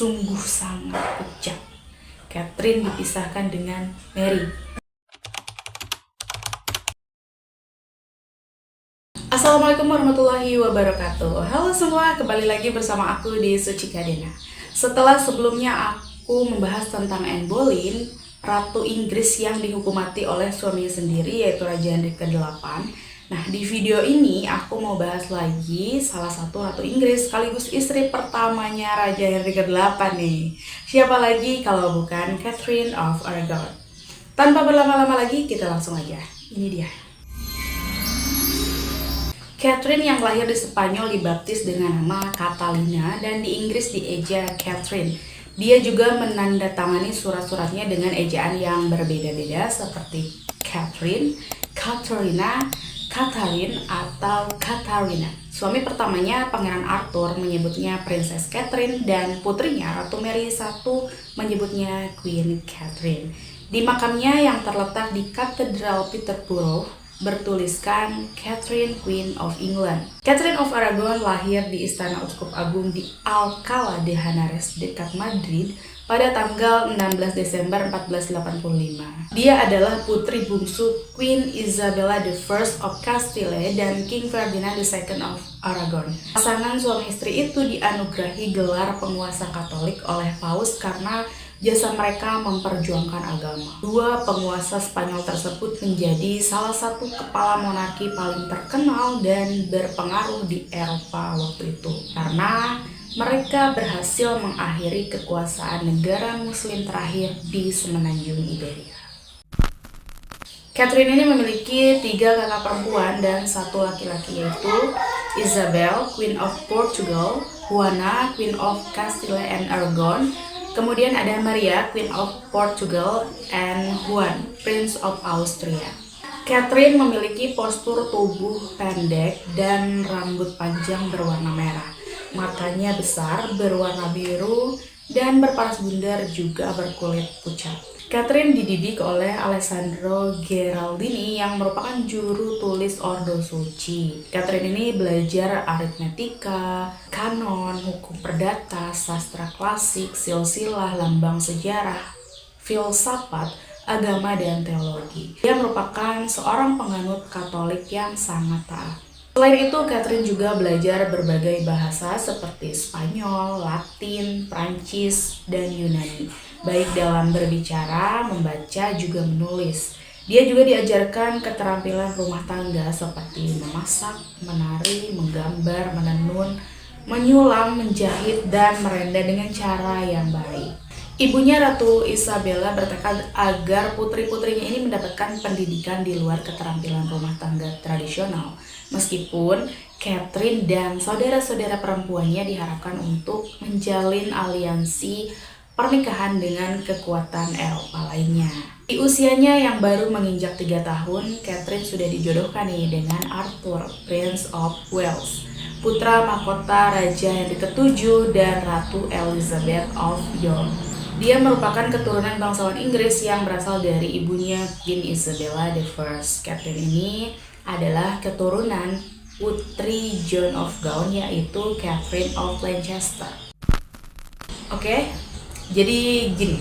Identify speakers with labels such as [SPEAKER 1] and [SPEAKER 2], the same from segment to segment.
[SPEAKER 1] sungguh sangat kejam. Catherine dipisahkan dengan Mary. Assalamualaikum warahmatullahi wabarakatuh. Halo semua, kembali lagi bersama aku di Suci Kadena. Setelah sebelumnya aku membahas tentang Anne Boleyn, Ratu Inggris yang dihukum mati oleh suaminya sendiri, yaitu Raja Henry ke-8. Nah, di video ini aku mau bahas lagi salah satu Ratu Inggris sekaligus istri pertamanya Raja Henry ke-8 nih. Siapa lagi kalau bukan Catherine of Aragon. Tanpa berlama-lama lagi, kita langsung aja. Ini dia. Catherine yang lahir di Spanyol dibaptis dengan nama Catalina dan di Inggris dieja Catherine. Dia juga menandatangani surat-suratnya dengan ejaan yang berbeda-beda seperti Catherine, Katerina, Catherine, atau Katarina. Suami pertamanya, Pangeran Arthur, menyebutnya Princess Catherine dan putrinya Ratu Mary I menyebutnya Queen Catherine. Di makamnya yang terletak di Katedral Peterborough bertuliskan Catherine Queen of England. Catherine of Aragon lahir di Istana Uskup Agung di Alcalá de Henares dekat Madrid pada tanggal 16 Desember 1485. Dia adalah putri bungsu Queen Isabella I of Castile dan King Ferdinand II of Aragon. Pasangan suami istri itu dianugerahi gelar penguasa Katolik oleh Paus karena jasa mereka memperjuangkan agama. Dua penguasa Spanyol tersebut menjadi salah satu kepala monarki paling terkenal dan berpengaruh di Eropa waktu itu, karena mereka berhasil mengakhiri kekuasaan negara muslim terakhir di semenanjung Iberia. Catherine ini memiliki 3 kakak perempuan dan 1 laki-laki, yaitu Isabel, Queen of Portugal, Juana, Queen of Castile and Aragon, kemudian ada Maria, Queen of Portugal, and Juan, Prince of Austria. Catherine memiliki postur tubuh pendek dan rambut panjang berwarna merah. Matanya besar, berwarna biru, dan berparas bundar juga berkulit pucat. Catherine dididik oleh Alessandro Gherardini yang merupakan juru tulis Ordo Suci. Catherine ini belajar aritmetika, kanon, hukum perdata, sastra klasik, silsilah, lambang sejarah, filsafat, agama, dan teologi. Dia merupakan seorang penganut Katolik yang sangat taat. Selain itu, Catherine juga belajar berbagai bahasa seperti Spanyol, Latin, Prancis, dan Yunani, baik dalam berbicara, membaca, juga menulis. Dia juga diajarkan keterampilan rumah tangga seperti memasak, menari, menggambar, menenun, menyulam, menjahit, dan merenda dengan cara yang baik. Ibunya Ratu Isabella bertekad agar putri-putrinya ini mendapatkan pendidikan di luar keterampilan rumah tangga tradisional. Meskipun Catherine dan saudara-saudara perempuannya diharapkan untuk menjalin aliansi pernikahan dengan kekuatan Eropa lainnya. Di usianya yang baru menginjak 3 tahun, Catherine sudah dijodohkan nih dengan Arthur, Prince of Wales, putra mahkota Raja Henry ke-7 dan Ratu Elizabeth of York. Dia merupakan keturunan bangsawan Inggris yang berasal dari ibunya Queen Isabella I. Catherine ini adalah keturunan putri John of Gaunt, yaitu Catherine of Lancaster. Oke, jadi gini,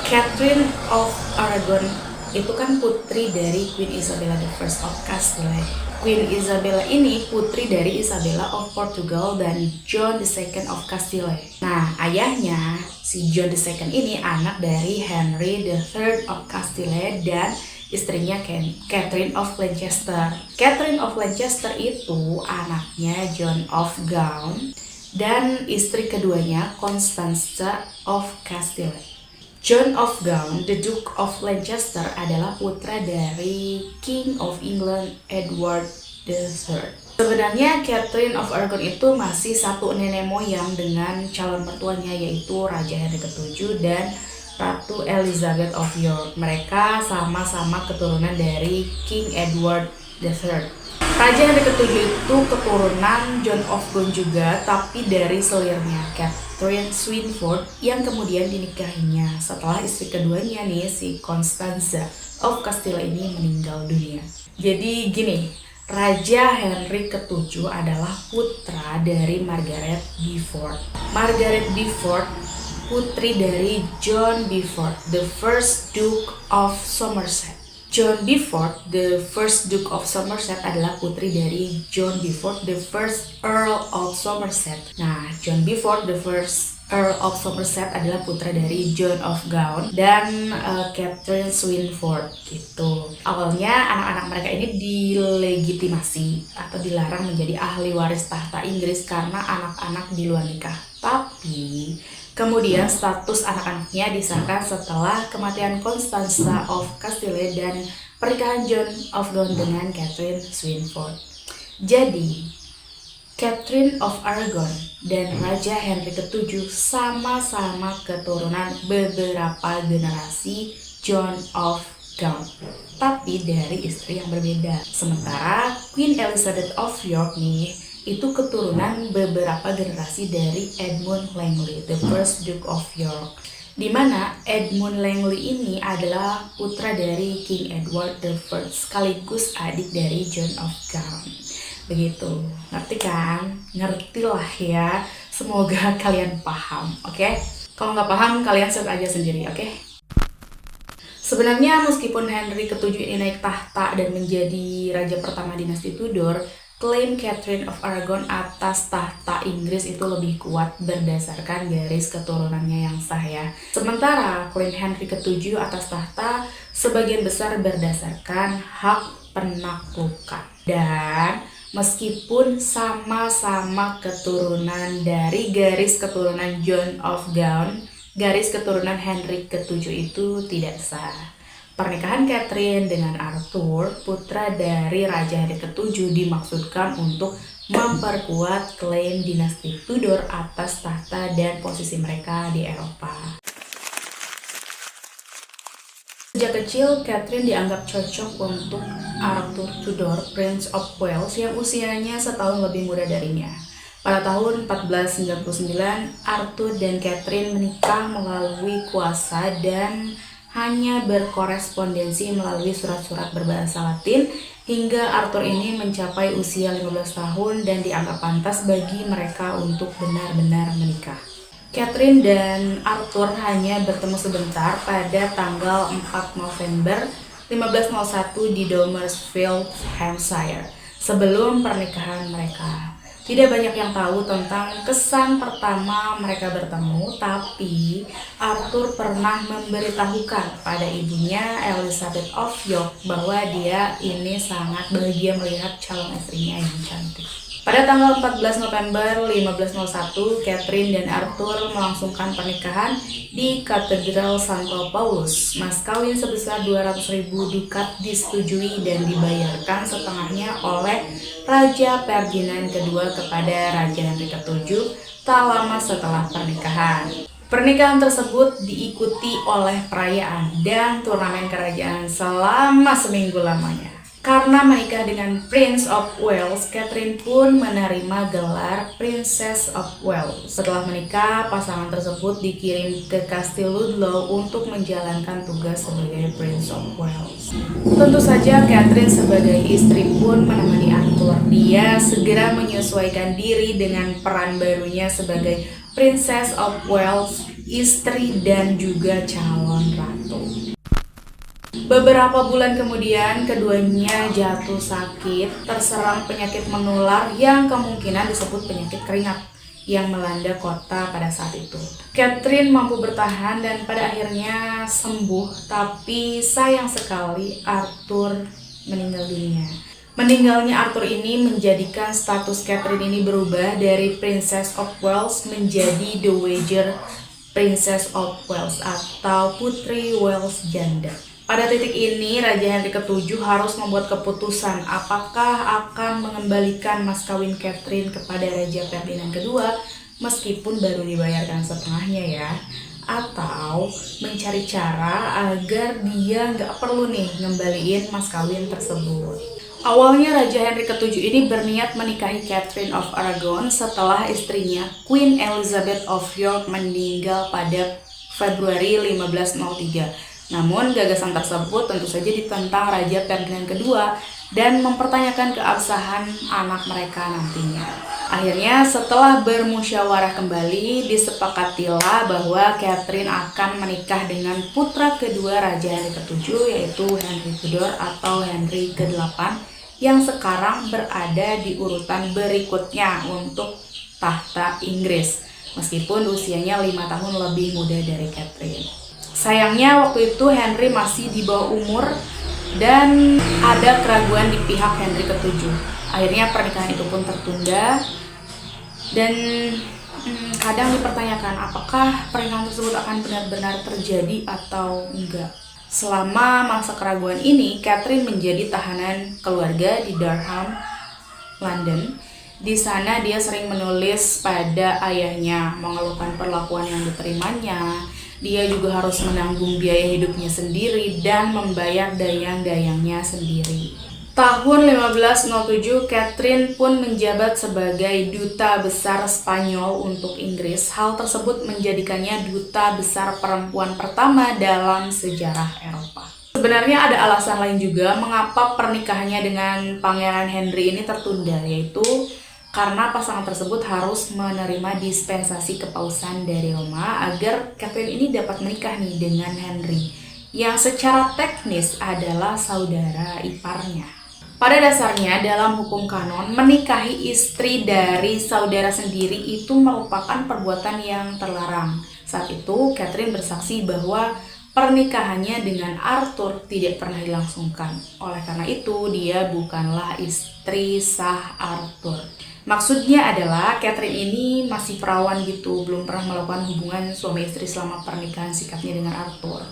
[SPEAKER 1] Catherine of Aragon itu kan putri dari Queen Isabella I of Castile. Queen Isabella ini putri dari Isabella of Portugal dan John II of Castile. Nah, ayahnya si John II ini anak dari Henry III of Castile dan istrinya Catherine of Lancaster. Catherine of Lancaster itu anaknya John of Gaunt dan istri keduanya Constance of Castile. John of Gaunt, the Duke of Lancaster, adalah putra dari King of England Edward III. Sebenarnya Catherine of Aragon itu masih satu nenek moyang dengan calon mertuanya, yaitu Raja Henry ke-7 dan Ratu Elizabeth of York. Mereka sama-sama keturunan dari King Edward III. Raja Henry ke-7 itu keturunan John of Gaunt juga, tapi dari selirnya Catherine Swynford yang kemudian dinikahinya setelah istri keduanya nih, si Constanza of Castile ini meninggal dunia. Jadi gini, Raja Henry ke-7 adalah putra dari Margaret Beaufort. Margaret Beaufort putri dari John Beaufort, the first Duke of Somerset. John Beaufort, the first Duke of Somerset adalah putri dari John Beaufort, the first Earl of Somerset. Nah, John Beaufort, the first Earl of Somerset adalah putra dari John of Gaunt dan Catherine Swynford gitu. Awalnya anak-anak mereka ini dilegitimasi atau dilarang menjadi ahli waris tahta Inggris karena anak-anak di luar nikah. Tapi kemudian status anak-anaknya disahkan setelah kematian Constanza of Castile dan pernikahan John of Gaunt dengan Catherine Swynford. Jadi, Catherine of Aragon dan Raja Henry VII sama-sama keturunan beberapa generasi John of Gaunt, tapi dari istri yang berbeda. Sementara Queen Elizabeth of York nih, itu keturunan beberapa generasi dari Edmund Langley, the first Duke of York. Di mana Edmund Langley ini adalah putra dari King Edward I sekaligus adik dari John of Gaunt. Begitu, ngerti kan? Ngertilah ya, semoga kalian paham, oke? Kalau nggak paham, kalian search aja sendiri, oke? Sebenarnya meskipun Henry VII ini naik tahta dan menjadi raja pertama dinasti Tudor, klaim Catherine of Aragon atas tahta Inggris itu lebih kuat berdasarkan garis keturunannya yang sah ya. Sementara klaim Henry VII atas tahta sebagian besar berdasarkan hak penaklukan. Dan meskipun sama-sama keturunan dari garis keturunan John of Gaunt, garis keturunan Henry VII itu tidak sah. Pernikahan Catherine dengan Arthur, putra dari Raja Henry VII, dimaksudkan untuk memperkuat klaim dinasti Tudor atas tahta dan posisi mereka di Eropa. Sejak kecil, Catherine dianggap cocok untuk Arthur Tudor, Prince of Wales, yang usianya setahun lebih muda darinya. Pada tahun 1499, Arthur dan Catherine menikah melalui kuasa dan hanya berkorespondensi melalui surat-surat berbahasa Latin hingga Arthur ini mencapai usia 15 tahun dan dianggap pantas bagi mereka untuk benar-benar menikah. Catherine dan Arthur hanya bertemu sebentar pada tanggal 4 November 1501 di Dormersfield, Hampshire, sebelum pernikahan mereka. Tidak banyak yang tahu tentang kesan pertama mereka bertemu, tapi Arthur pernah memberitahukan pada ibunya Elizabeth of York bahwa dia ini sangat bahagia melihat calon istrinya yang cantik. Pada tanggal 14 November 1501, Catherine dan Arthur melangsungkan pernikahan di Katedral Santo Paulus. Mas kawin sebesar 200.000 dukat disetujui dan dibayarkan setengahnya oleh Raja Ferdinand II kepada Raja Henry VII tak lama setelah pernikahan. Pernikahan tersebut diikuti oleh perayaan dan turnamen kerajaan selama seminggu lamanya. Karena menikah dengan Prince of Wales, Catherine pun menerima gelar Princess of Wales. Setelah menikah, pasangan tersebut dikirim ke Kastil Ludlow untuk menjalankan tugas sebagai Prince of Wales. Tentu saja Catherine sebagai istri pun menemani Arthur. Dia segera menyesuaikan diri dengan peran barunya sebagai Princess of Wales, istri dan juga calon ratu. Beberapa bulan kemudian, keduanya jatuh sakit, terserang penyakit menular yang kemungkinan disebut penyakit keringat yang melanda kota pada saat itu. Catherine mampu bertahan dan pada akhirnya sembuh, tapi sayang sekali Arthur meninggal dunia. Meninggalnya Arthur ini menjadikan status Catherine ini berubah dari Princess of Wales menjadi Dowager Princess of Wales atau Putri Wales Janda. Pada titik ini, Raja Henry VII harus membuat keputusan apakah akan mengembalikan mas kawin Catherine kepada Raja Ferdinand II meskipun baru dibayarkan setengahnya ya, atau mencari cara agar dia nggak perlu nih ngembaliin mas kawin tersebut. Awalnya Raja Henry VII ini berniat menikahi Catherine of Aragon setelah istrinya Queen Elizabeth of York meninggal pada Februari 1503. Namun gagasan tersebut tentu saja ditentang Raja Ferdinand kedua dan mempertanyakan keabsahan anak mereka nantinya. Akhirnya setelah bermusyawarah kembali, disepakatilah bahwa Catherine akan menikah dengan putra kedua Raja Henry ke-7, yaitu Henry Tudor atau Henry ke-8, yang sekarang berada di urutan berikutnya untuk tahta Inggris, meskipun usianya 5 tahun lebih muda dari Catherine. Sayangnya waktu itu Henry masih di bawah umur dan ada keraguan di pihak Henry ke-7. Akhirnya pernikahan itu pun tertunda dan kadang dipertanyakan apakah pernikahan tersebut akan benar-benar terjadi atau enggak. Selama masa keraguan ini, Catherine menjadi tahanan keluarga di Durham, London. Di sana dia sering menulis pada ayahnya, mengeluhkan perlakuan yang diterimanya. Dia juga harus menanggung biaya hidupnya sendiri dan membayar dayang-dayangnya sendiri. Tahun 1507, Catherine pun menjabat sebagai duta besar Spanyol untuk Inggris. Hal tersebut menjadikannya duta besar perempuan pertama dalam sejarah Eropa. Sebenarnya ada alasan lain juga mengapa pernikahannya dengan Pangeran Henry ini tertunda, yaitu karena pasangan tersebut harus menerima dispensasi kepausan dari Roma agar Catherine ini dapat menikah nih dengan Henry, yang secara teknis adalah saudara iparnya. Pada dasarnya dalam hukum kanon, menikahi istri dari saudara sendiri itu merupakan perbuatan yang terlarang. Saat itu Catherine bersaksi bahwa pernikahannya dengan Arthur tidak pernah dilangsungkan. Oleh karena itu dia bukanlah istri sah Arthur. Maksudnya adalah Catherine ini masih perawan gitu, belum pernah melakukan hubungan suami istri selama pernikahan sikapnya dengan Arthur.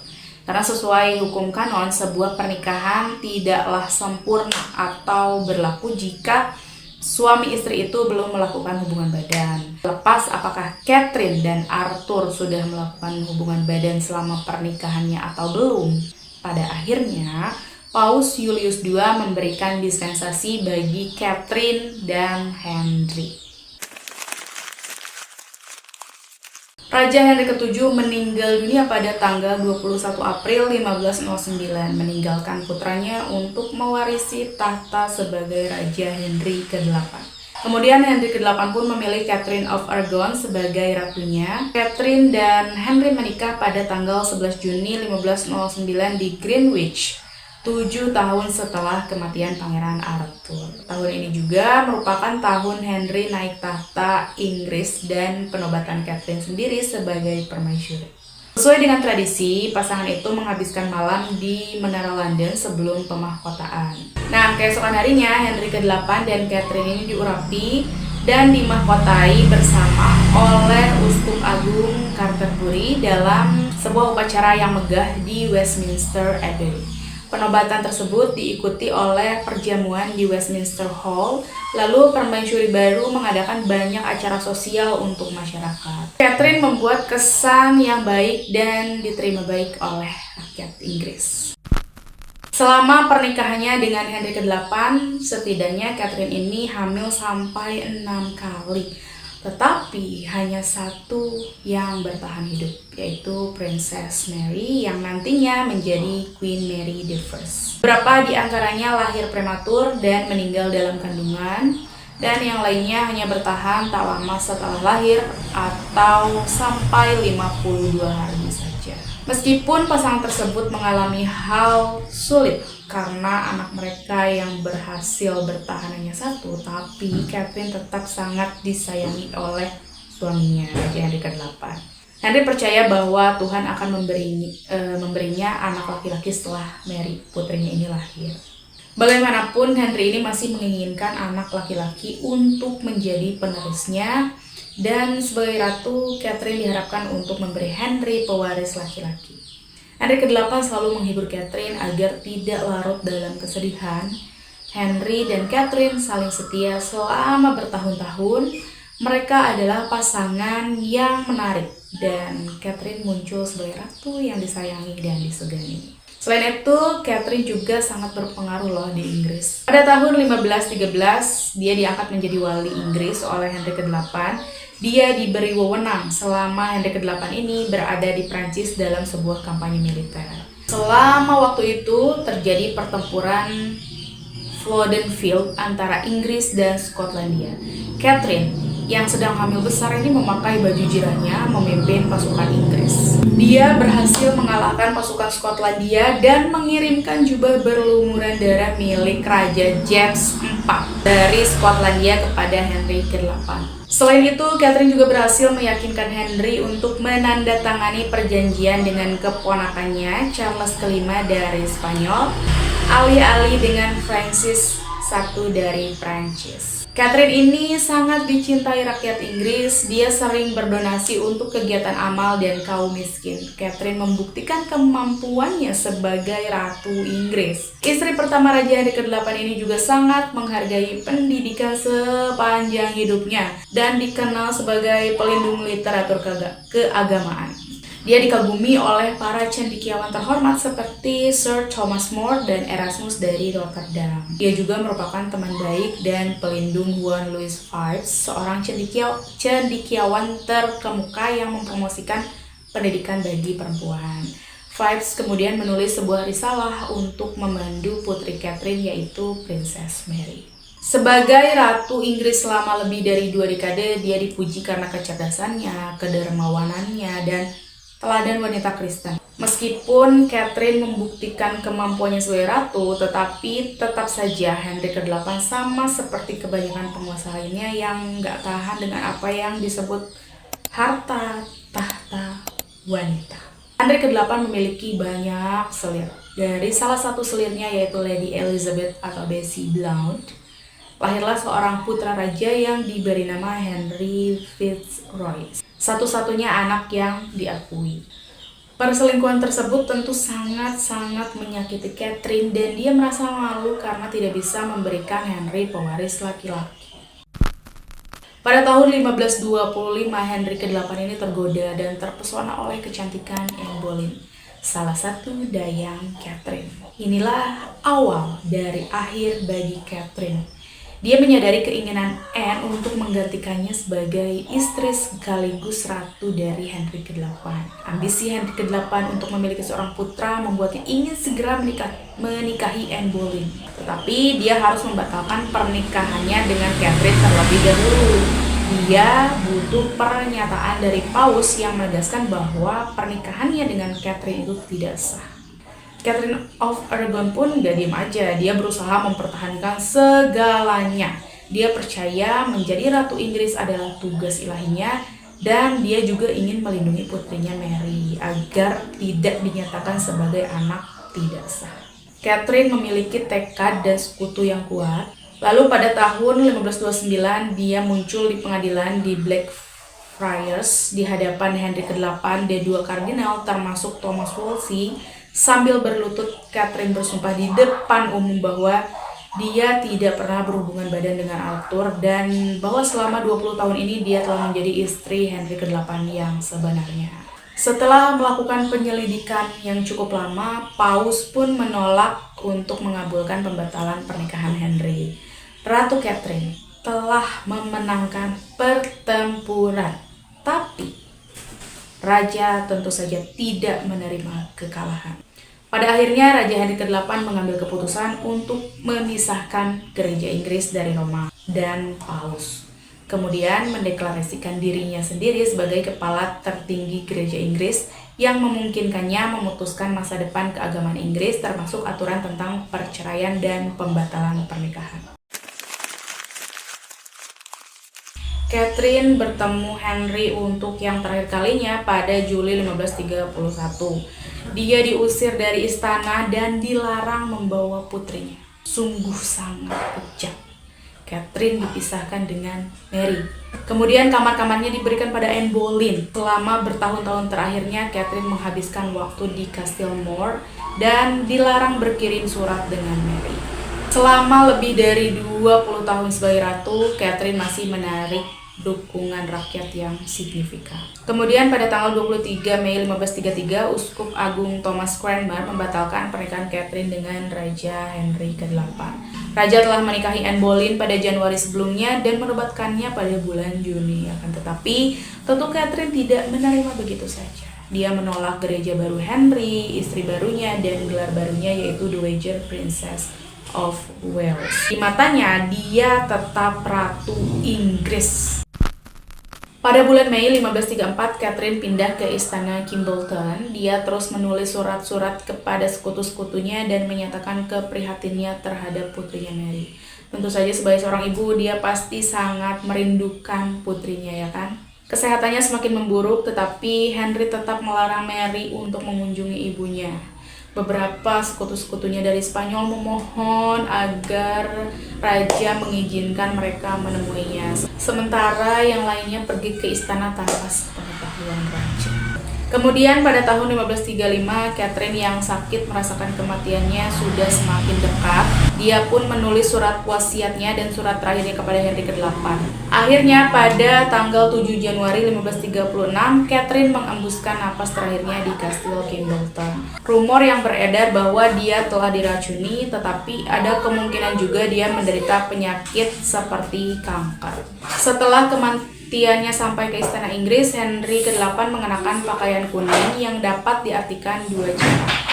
[SPEAKER 1] Karena sesuai hukum kanon, sebuah pernikahan tidaklah sempurna atau berlaku jika suami istri itu belum melakukan hubungan badan. Lepas apakah Catherine dan Arthur sudah melakukan hubungan badan selama pernikahannya atau belum, pada akhirnya Paus Julius II memberikan dispensasi bagi Catherine dan Henry. Raja Henry ke-7 meninggal dunia pada tanggal 21 April 1509, meninggalkan putranya untuk mewarisi tahta sebagai Raja Henry ke-8. Kemudian Henry ke-8 pun memilih Catherine of Aragon sebagai ratunya. Catherine dan Henry menikah pada tanggal 11 Juni 1509 di Greenwich, 7 tahun setelah kematian Pangeran Arthur. Tahun ini juga merupakan tahun Henry naik tahta Inggris dan penobatan Catherine sendiri sebagai permaisuri. Sesuai dengan tradisi, pasangan itu menghabiskan malam di Menara London sebelum pemahkotaan. Nah, keesokan harinya Henry ke-8 dan Catherine ini diurapi dan dimahkotai bersama oleh Uskup Agung Canterbury dalam sebuah upacara yang megah di Westminster Abbey. Penobatan tersebut diikuti oleh perjamuan di Westminster Hall, lalu permaisuri baru mengadakan banyak acara sosial untuk masyarakat. Catherine membuat kesan yang baik dan diterima baik oleh rakyat Inggris. Selama pernikahannya dengan Henry ke-8, setidaknya Catherine ini hamil sampai 6 kali. Tetapi hanya satu yang bertahan hidup, yaitu Princess Mary yang nantinya menjadi Queen Mary I. Beberapa di antaranya lahir prematur dan meninggal dalam kandungan, dan yang lainnya hanya bertahan tak lama setelah lahir atau sampai 52 hari saja. Meskipun pasangan tersebut mengalami hal sulit karena anak mereka yang berhasil bertahan hanya satu, tapi Catherine tetap sangat disayangi oleh suaminya, Raja Henry ke-8. Henry percaya bahwa Tuhan akan memberinya anak laki-laki setelah Mary, putrinya ini, lahir. Bagaimanapun, Henry ini masih menginginkan anak laki-laki untuk menjadi penerusnya, dan sebagai ratu, Catherine diharapkan untuk memberi Henry pewaris laki-laki. Henry ke-8 selalu menghibur Catherine agar tidak larut dalam kesedihan. Henry dan Catherine saling setia selama bertahun-tahun. Mereka adalah pasangan yang menarik, dan Catherine muncul sebagai ratu yang disayangi dan disegani. Selain itu, Catherine juga sangat berpengaruh loh di Inggris. Pada tahun 1513, dia diangkat menjadi wali Inggris oleh Henry ke-8. Dia diberi wewenang selama Henry ke-8 ini berada di Prancis dalam sebuah kampanye militer. Selama waktu itu terjadi pertempuran Flodden Field antara Inggris dan Skotlandia. Catherine yang sedang hamil besar ini memakai baju jirahnya memimpin pasukan Inggris. Dia berhasil mengalahkan pasukan Skotlandia dan mengirimkan jubah berlumuran darah milik Raja James IV dari Skotlandia kepada Henry ke-8. Selain itu, Catherine juga berhasil meyakinkan Henry untuk menandatangani perjanjian dengan keponakannya Charles V dari Spanyol, alih-alih dengan Francis I dari Prancis. Catherine ini sangat dicintai rakyat Inggris. Dia sering berdonasi untuk kegiatan amal dan kaum miskin. Catherine membuktikan kemampuannya sebagai Ratu Inggris. Istri pertama Raja Henry ke-8 ini juga sangat menghargai pendidikan sepanjang hidupnya dan dikenal sebagai pelindung literatur keagamaan. Dia dikagumi oleh para cendekiawan terhormat seperti Sir Thomas More dan Erasmus dari Rotterdam. Dia juga merupakan teman baik dan pelindung Juan Louis Phipps, seorang cendekiawan terkemuka yang mempromosikan pendidikan bagi perempuan. Phipps kemudian menulis sebuah risalah untuk memandu putri Catherine, yaitu Princess Mary. Sebagai Ratu Inggris selama lebih dari 2 dekade, dia dipuji karena kecerdasannya, kedermawanannya, dan teladan wanita Kristen. Meskipun Catherine membuktikan kemampuannya sebagai ratu, tetapi tetap saja Henry ke-8 sama seperti kebanyakan penguasa lainnya yang gak tahan dengan apa yang disebut harta tahta wanita. Henry ke-8 memiliki banyak selir. Dari salah satu selirnya yaitu Lady Elizabeth atau Bessie Blount, lahirlah seorang putra raja yang diberi nama Henry Fitzroy, satu-satunya anak yang diakui. Perselingkuhan tersebut tentu sangat-sangat menyakiti Catherine dan dia merasa malu karena tidak bisa memberikan Henry pewaris laki-laki. Pada tahun 1525, Henry ke-8 ini tergoda dan terpesona oleh kecantikan Anne Boleyn, salah satu dayang Catherine. Inilah awal dari akhir bagi Catherine. Dia menyadari keinginan Anne untuk menggantikannya sebagai istri sekaligus ratu dari Henry ke-8. Ambisi Henry ke-8 untuk memiliki seorang putra membuatnya ingin segera menikahi Anne Boleyn. Tetapi dia harus membatalkan pernikahannya dengan Catherine terlebih dahulu. Dia butuh pernyataan dari Paus yang menegaskan bahwa pernikahannya dengan Catherine itu tidak sah. Catherine of Aragon pun gak diem aja, dia berusaha mempertahankan segalanya. Dia percaya menjadi Ratu Inggris adalah tugas ilahinya dan dia juga ingin melindungi putrinya Mary agar tidak dinyatakan sebagai anak tidak sah. Catherine memiliki tekad dan sekutu yang kuat. Lalu pada tahun 1529 dia muncul di pengadilan di Blackfriars di hadapan Henry ke-8 dan 2 kardinal termasuk Thomas Wolsey. Sambil berlutut, Catherine bersumpah di depan umum bahwa dia tidak pernah berhubungan badan dengan Arthur dan bahwa selama 20 tahun ini dia telah menjadi istri Henry ke-8 yang sebenarnya. Setelah melakukan penyelidikan yang cukup lama, Paus pun menolak untuk mengabulkan pembatalan pernikahan Henry. Ratu Catherine telah memenangkan pertempuran, tapi Raja tentu saja tidak menerima kekalahan. Pada akhirnya Raja Henry ke-8 mengambil keputusan untuk memisahkan gereja Inggris dari Roma dan Paus. Kemudian mendeklarasikan dirinya sendiri sebagai kepala tertinggi gereja Inggris yang memungkinkannya memutuskan masa depan keagamaan Inggris termasuk aturan tentang perceraian dan pembatalan pernikahan. Catherine bertemu Henry untuk yang terakhir kalinya pada Juli 1531. Dia diusir dari istana dan dilarang membawa putrinya. Sungguh sangat kejam. Catherine dipisahkan dengan Mary. Kemudian kamar-kamarnya diberikan pada Anne Boleyn. Selama bertahun-tahun terakhirnya, Catherine menghabiskan waktu di Castle Moor dan dilarang berkirim surat dengan Mary. Selama lebih dari 20 tahun sebagai ratu, Catherine masih menarik dukungan rakyat yang signifikan. Kemudian pada tanggal 23 Mei 1533, Uskup Agung Thomas Cranmer membatalkan pernikahan Catherine dengan Raja Henry ke-8. Raja telah menikahi Anne Boleyn pada Januari sebelumnya dan menobatkannya pada bulan Juni. Akan tetapi, tentu Catherine tidak menerima begitu saja. Dia menolak gereja baru Henry, istri barunya, dan gelar barunya yaitu Dowager Princess of Wales. Di matanya, dia tetap Ratu Inggris. Pada bulan Mei 1534, Catherine pindah ke istana Kimbolton. Dia terus menulis surat-surat kepada sekutu-sekutunya dan menyatakan keprihatinannya terhadap putrinya Mary. Tentu saja sebagai seorang ibu, dia pasti sangat merindukan putrinya, ya kan? Kesehatannya semakin memburuk, tetapi Henry tetap melarang Mary untuk mengunjungi ibunya. Beberapa sekutu-sekutunya dari Spanyol memohon agar raja mengizinkan mereka menemuinya. Sementara yang lainnya pergi ke istana tanpa sepengetahuan raja. Kemudian pada tahun 1535, Catherine yang sakit merasakan kematiannya sudah semakin dekat. Dia pun menulis surat wasiatnya dan surat terakhirnya kepada Henry ke-8. Akhirnya pada tanggal 7 Januari 1536, Catherine mengembuskan napas terakhirnya di Kastil Kimbolton. Rumor yang beredar bahwa dia telah diracuni, tetapi ada kemungkinan juga dia menderita penyakit seperti kanker. Setelah kematiannya sampai ke istana Inggris, Henry ke-8 mengenakan pakaian kuning yang dapat diartikan dua cara.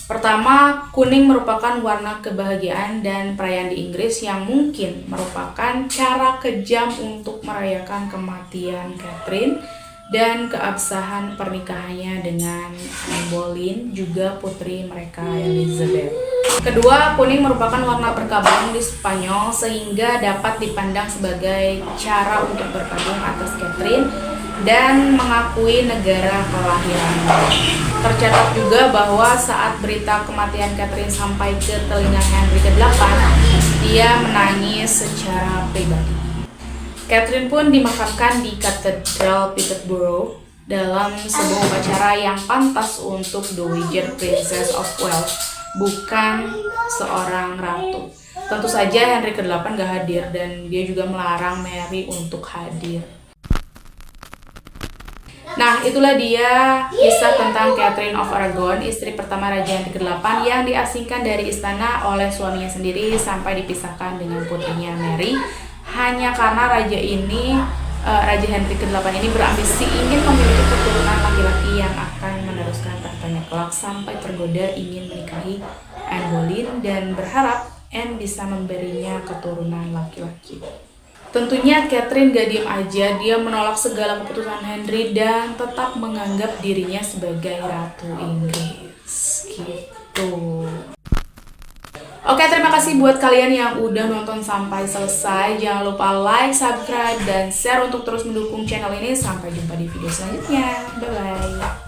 [SPEAKER 1] Pertama, kuning merupakan warna kebahagiaan dan perayaan di Inggris yang mungkin merupakan cara kejam untuk merayakan kematian Catherine dan keabsahan pernikahannya dengan Anne Boleyn, juga putri mereka Elizabeth. Kedua, kuning merupakan warna berkabung di Spanyol sehingga dapat dipandang sebagai cara untuk berkabung atas Catherine dan mengakui negara kelahirannya. Tercatat juga bahwa saat berita kematian Catherine sampai ke telinga Henry ke-8, dia menangis secara pribadi. Catherine pun dimakamkan di Katedral Peterborough dalam sebuah upacara yang pantas untuk Dowager Princess of Wales, bukan seorang ratu. Tentu saja Henry ke-8 gak hadir dan dia juga melarang Mary untuk hadir. Nah, itulah dia kisah tentang Catherine of Aragon, istri pertama Raja Henry ke-8 yang diasingkan dari istana oleh suaminya sendiri sampai dipisahkan dengan putrinya Mary hanya karena Raja Henry ke-8 ini berambisi ingin memiliki keturunan laki-laki yang akan meneruskan tahtanya kelak, sampai tergoda ingin menikahi Anne Boleyn dan berharap Anne bisa memberinya keturunan laki-laki. Tentunya Catherine gak diem aja, dia menolak segala keputusan Henry dan tetap menganggap dirinya sebagai Ratu Inggris. Gitu. Oke, terima kasih buat kalian yang udah nonton sampai selesai. Jangan lupa like, subscribe, dan share untuk terus mendukung channel ini. Sampai jumpa di video selanjutnya. Bye-bye.